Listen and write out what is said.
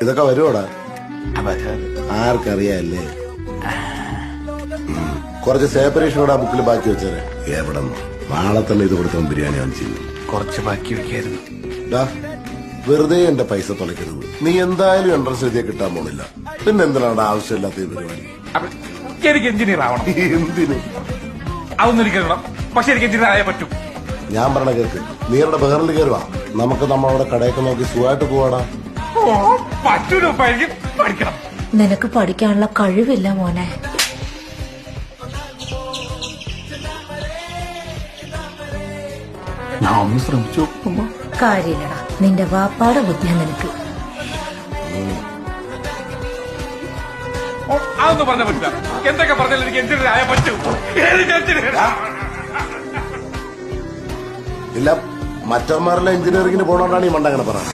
ഇതൊക്കെ വരുവോടാ? ആർക്കറിയാല്ലേ? കുറച്ച് സേപ്പറേഷൻ കൂടെ ആ ബുക്കിൽ ബാക്കി വെച്ചേരെ. എവിടെ നാളെ തന്നെ ഇത് കൊടുത്തവൻ ബിരിയാണി ആണ് ചെയ്യുന്നത്. കുറച്ച് ബാക്കി വെക്കായിരുന്നു. വെറുതെ എന്റെ പൈസ തുളയ്ക്കരുത്. നീ എന്തായാലും എൻട്രൻസ് എഴുതിയ കിട്ടാൻ പോണില്ല. പിന്നെ എന്തിനാണ് ആവശ്യമില്ലാത്ത ഈ പരിപാടി? എനിക്ക് എഞ്ചിനീയർ ആവണം. എന്തിനു? അതൊന്നും എനിക്കറിയണം. പക്ഷെ എനിക്ക് എഞ്ചിനീയർ ആയേ പറ്റൂ. ഞാൻ പറഞ്ഞ കേൾക്ക്. നീ ഇവിടെ ബഹറിൽ കയറുവാ. നമുക്ക് നമ്മളവിടെ കടയൊക്കെ നോക്കി സുഖമായിട്ട് പോവാടാ. പറ്റൂലോ, എനിക്ക് പഠിക്കണം. നിനക്ക് പഠിക്കാനുള്ള കഴിവില്ല മോനെ. ഞാൻ ഒന്ന് ശ്രമിച്ചു നോക്കുമ്പോ കാര്യമില്ലടാ. നിന്റെ വാപ്പാടെ ബുദ്ധിയാ നിനക്ക്. അതൊന്നും പറഞ്ഞ പറ്റില്ല. എന്തൊക്കെ പറഞ്ഞാലും എനിക്ക് എഞ്ചിനീയർ ആയേ പറ്റൂ. ഇല്ല, മറ്റന്മാരെല്ലാം എഞ്ചിനീയറിംഗിന് പോണോണ്ടാണ് ഈ മണ്ട അങ്ങനെ പറഞ്ഞത്.